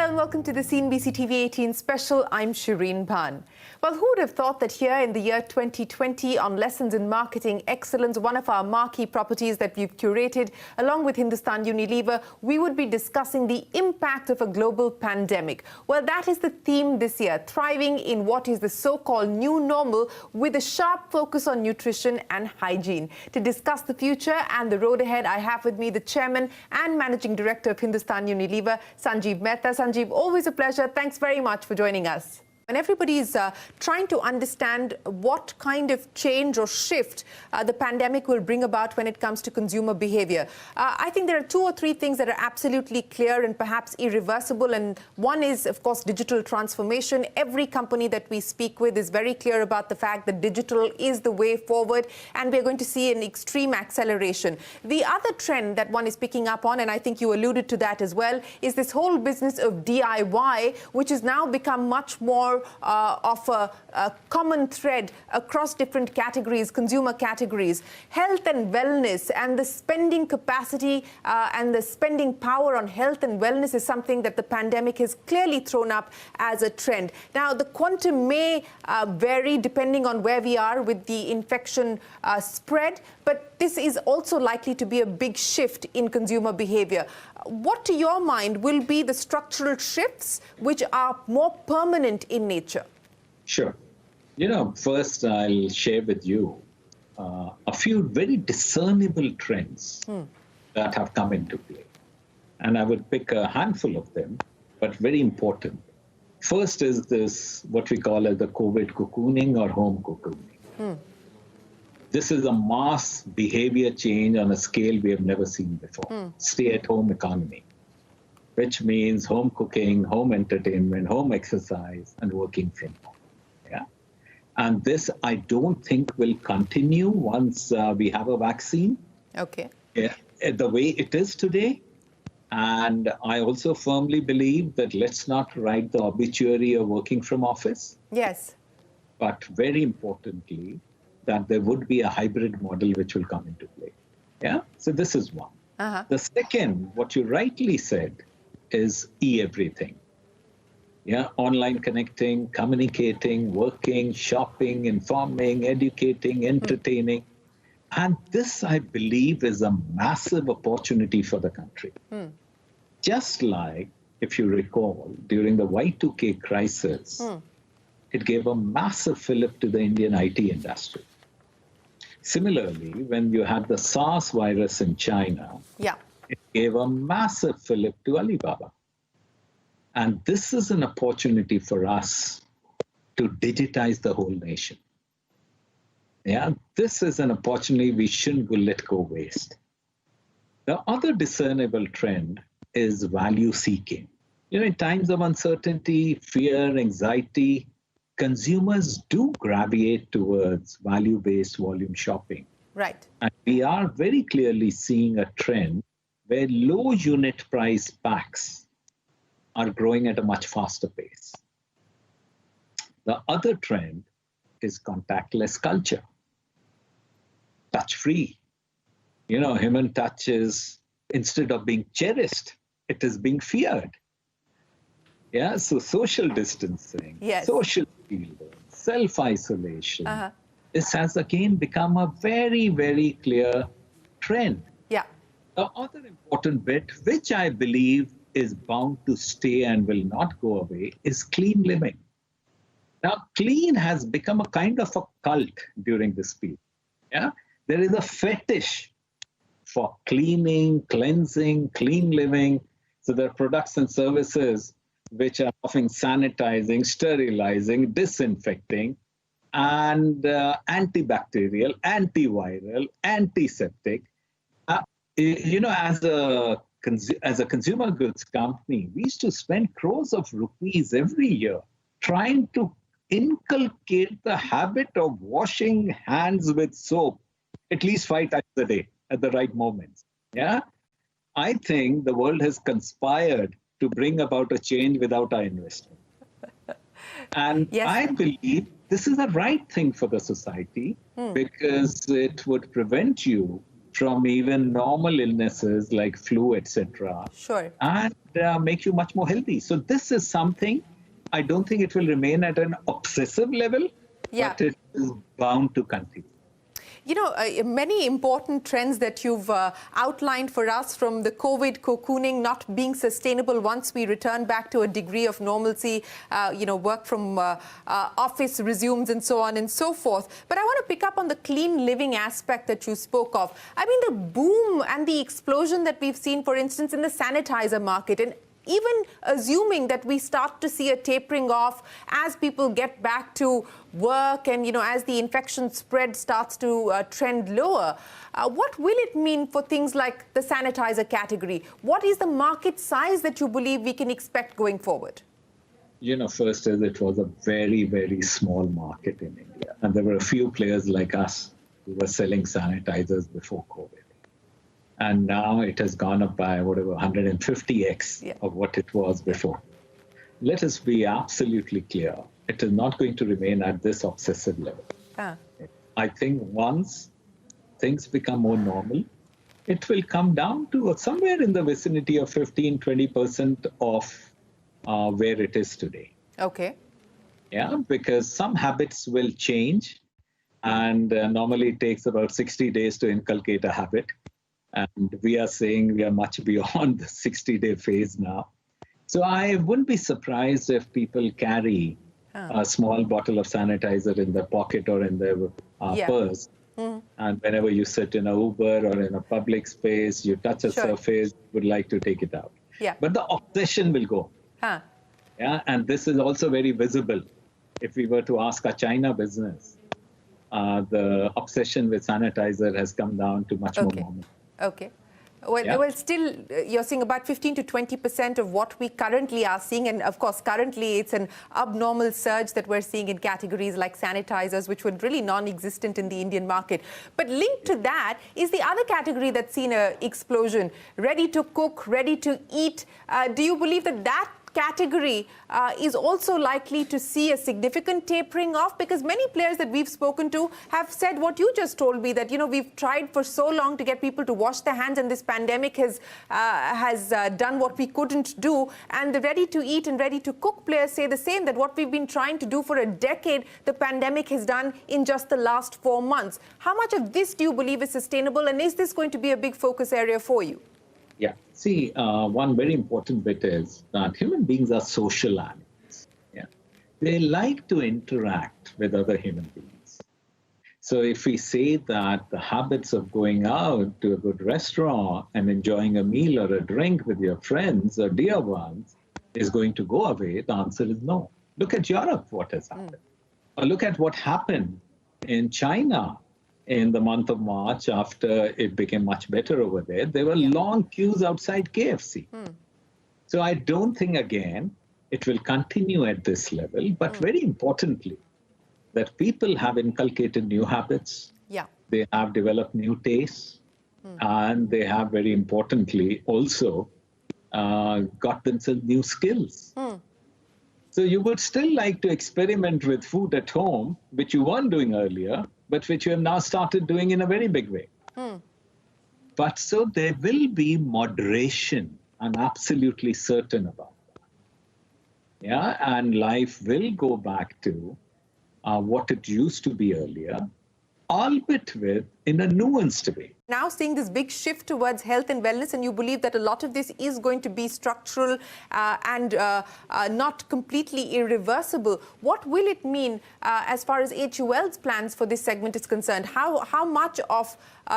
Hello and welcome to the CNBC-TV18 special. I'm Shereen, Bhan. Well, who would have thought that here in the year 2020 on Lessons in Marketing Excellence, one of our marquee properties that we've curated along with Hindustan Unilever, we would be discussing the impact of a global pandemic. Well, that is the theme this year, thriving in what is the so-called new normal with a sharp focus on nutrition and hygiene. To discuss the future and the road ahead, I have with me the Chairman and Managing Director of Hindustan Unilever, Sanjiv Mehta. Sanjiv, always a pleasure. Thanks very much for joining us. And everybody is trying to understand what kind of change or shift the pandemic will bring about when it comes to consumer behavior. I think there are two or three things that are absolutely clear and perhaps irreversible. And one is, of course, digital transformation. Every company that we speak with is very clear about the fact that digital is the way forward, and we're going to see an extreme acceleration. The other trend that one is picking up on, and I think you alluded to that as well, is this whole business of DIY, which has now become much more of a common thread across different categories, consumer categories. Health and wellness and the spending capacity and the spending power on health and wellness is something that the pandemic has clearly thrown up as a trend. Now, the quantum may vary depending on where we are with the infection spread, but this is also likely to be a big shift in consumer behavior. What, to your mind, will be the structural shifts which are more permanent in nature? Sure. First I'll share with you a few very discernible trends that have come into play. And I would pick a handful of them, but very important. First is this, what we call as the COVID cocooning or home cocooning. This is a mass behavior change on a scale we have never seen before. Stay-at-home economy, which means home cooking, home entertainment, home exercise, and working from home. Yeah, and this I don't think will continue once we have a vaccine. Okay. The way it is today. And I also firmly believe that let's not write the obituary of working from office. Yes. But very importantly, that there would be a hybrid model which will come into play. Yeah, so this is one. The second, what you rightly said, is e-everything. Yeah, online connecting, communicating, working, shopping, informing, educating, entertaining. And this, I believe, is a massive opportunity for the country. Just like, if you recall, during the Y2K crisis, it gave a massive fillip to the Indian IT industry. Similarly, when you had the SARS virus in China, it gave a massive fillip to Alibaba. And this is an opportunity for us to digitize the whole nation. Yeah, this is an opportunity we shouldn't let go waste. The other discernible trend is value seeking. In times of uncertainty, fear, anxiety, consumers do gravitate towards value-based volume shopping. Right. And we are very clearly seeing a trend where low unit price packs are growing at a much faster pace. The other trend is contactless culture. Touch-free. Human touch is, instead of being cherished, it is being feared. Yeah, so social distancing, social shielding, self-isolation. This has again become a very, very clear trend. Yeah. The other important bit, which I believe is bound to stay and will not go away, is clean living. Now, clean has become a kind of a cult during this period. Yeah, there is a fetish for cleaning, cleansing, clean living. So there are products and services which are offering sanitizing, sterilizing, disinfecting, and antibacterial, antiviral, antiseptic. As a consumer goods company, we used to spend crores of rupees every year trying to inculcate the habit of washing hands with soap at least 5 times a day at the right moments. Yeah, I think the world has conspired to bring about a change without our investment. And I believe this is the right thing for the society because it would prevent you from even normal illnesses like flu, etc., Sure. and make you much more healthy. So this is something, I don't think it will remain at an obsessive level, Yeah. but it is bound to continue. You know, many important trends that you've outlined for us, from the COVID cocooning not being sustainable once we return back to a degree of normalcy, work from office resumes and so on and so forth. But I want to pick up on the clean living aspect that you spoke of. I mean, the boom and the explosion that we've seen, for instance, in the sanitizer market, and even assuming that we start to see a tapering off as people get back to work and, as the infection spread starts to trend lower, what will it mean for things like the sanitizer category? What is the market size that you believe we can expect going forward? First is it was a very, very small market in India. And there were a few players like us who were selling sanitizers before COVID. And now it has gone up by, 150x of what it was before. Let us be absolutely clear. It is not going to remain at this obsessive level. I think once things become more normal, it will come down to somewhere in the vicinity of 15-20% of where it is today. Okay. Yeah, because some habits will change. And normally it takes about 60 days to inculcate a habit. And we are saying we are much beyond the 60-day phase now. So I wouldn't be surprised if people carry a small bottle of sanitizer in their pocket or in their purse. And whenever you sit in an Uber or in a public space, you touch a surface, would like to take it out. But the obsession will go. Yeah, and this is also very visible. If we were to ask our China business, the obsession with sanitizer has come down to much more normal. Okay. Well, still, you're seeing about 15 to 20% of what we currently are seeing. And of course, currently, it's an abnormal surge that we're seeing in categories like sanitizers, which were really non-existent in the Indian market. But linked to that is the other category that's seen an explosion: ready to cook, ready to eat. Do you believe that that category is also likely to see a significant tapering off? Because many players that we've spoken to have said what you just told me, that we've tried for so long to get people to wash their hands, and this pandemic has done what we couldn't do. And the ready to eat and ready to cook players say the same, that what we've been trying to do for a decade, the pandemic has done in just the last 4 months. How much of this do you believe is sustainable, and is this going to be a big focus area for you? Yeah. See, one very important bit is that human beings are social animals. Yeah. They like to interact with other human beings. So if we say that the habits of going out to a good restaurant and enjoying a meal or a drink with your friends or dear ones is going to go away, the answer is no. Look at Europe, what has happened. Or look at what happened in China in the month of March after it became much better over there. There were long queues outside KFC. So I don't think, again, it will continue at this level. But very importantly, that people have inculcated new habits. They have developed new tastes. And they have, very importantly, also got themselves new skills. So you would still like to experiment with food at home, which you weren't doing earlier, but which you have now started doing in a very big way. But so there will be moderation. I'm absolutely certain about that. Yeah, and life will go back to what it used to be earlier, albeit in a nuanced way. Now seeing this big shift towards health and wellness, and you believe that a lot of this is going to be structural and not completely irreversible. What will it mean as far as HUL's plans for this segment is concerned? How much of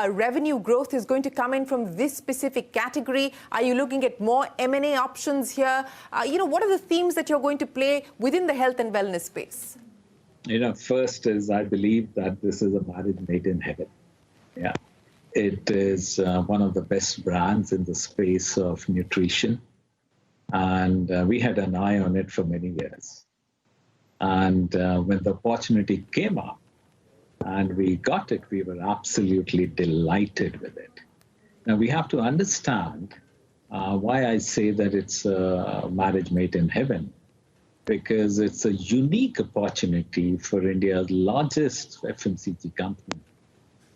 revenue growth is going to come in from this specific category? Are you looking at more M&A options here? What are the themes that you're going to play within the health and wellness space? First is I believe that this is a marriage made in heaven. Yeah. It is one of the best brands in the space of nutrition. And we had an eye on it for many years. And when the opportunity came up and we got it, we were absolutely delighted with it. Now, we have to understand why I say that it's a marriage made in heaven. Because it's a unique opportunity for India's largest FMCG company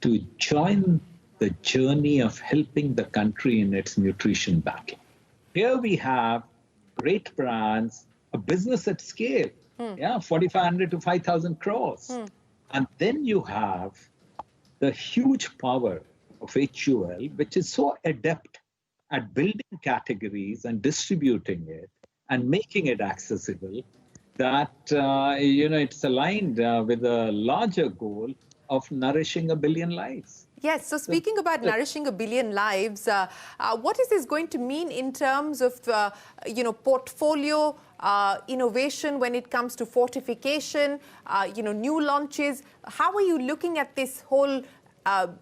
to join the journey of helping the country in its nutrition battle. Here we have great brands, a business at scale, 4,500 to 5,000 crores. And then you have the huge power of HUL, which is so adept at building categories and distributing it and making it accessible that, it's aligned with a larger goal of nourishing 1 billion lives. Yes, so speaking about nourishing 1 billion lives, what is this going to mean in terms of, portfolio innovation when it comes to fortification, new launches? How are you looking at this whole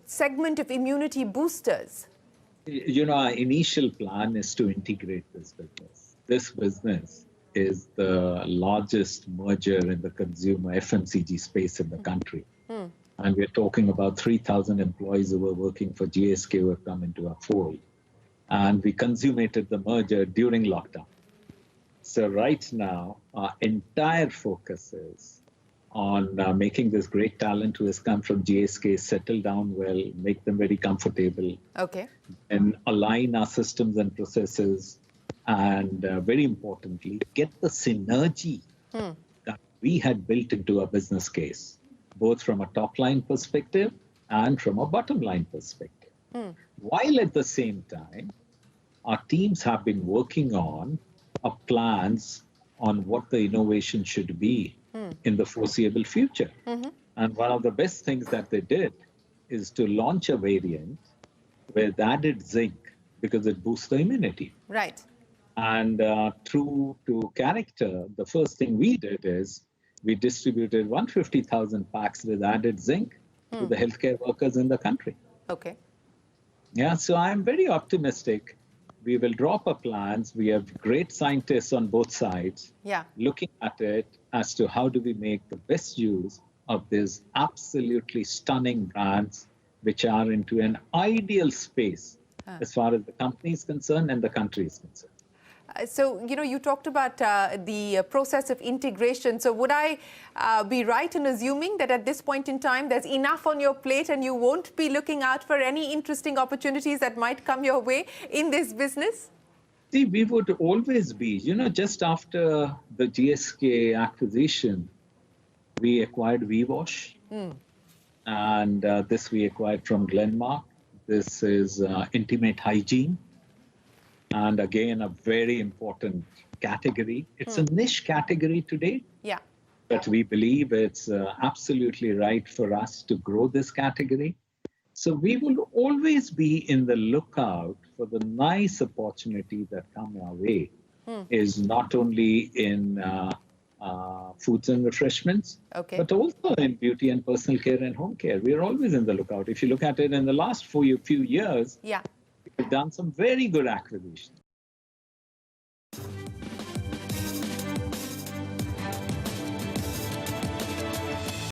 segment of immunity boosters? Our initial plan is to integrate this business. This business is the largest merger in the consumer FMCG space in the country. And we're talking about 3,000 employees who were working for GSK who have come into our fold. And we consummated the merger during lockdown. So right now, our entire focus is on making this great talent who has come from GSK settle down well, make them very comfortable, and align our systems and processes, and very importantly, get the synergy that we had built into our business case, both from a top-line perspective and from a bottom-line perspective. While at the same time, our teams have been working on plans on what the innovation should be in the foreseeable future. And one of the best things that they did is to launch a variant with added zinc because it boosts the immunity. Right. And true to character, the first thing we did is we distributed 150,000 packs with added zinc to the healthcare workers in the country. Okay. Yeah, so I'm very optimistic. We will drop our plans. We have great scientists on both sides looking at it as to how do we make the best use of these absolutely stunning brands which are into an ideal space as far as the company is concerned and the country is concerned. So, you talked about the process of integration. So would I be right in assuming that at this point in time, there's enough on your plate and you won't be looking out for any interesting opportunities that might come your way in this business? See, we would always be, just after the GSK acquisition, we acquired VWash. And this we acquired from Glenmark. This is intimate hygiene. And again, a very important category. It's a niche category today. Yeah. But we believe it's absolutely right for us to grow this category. So we will always be in the lookout for the nice opportunity that come our way. Is not only in foods and refreshments, but also in beauty and personal care and home care. We are always in the lookout. If you look at it in the last few years, we've done some very good acquisitions.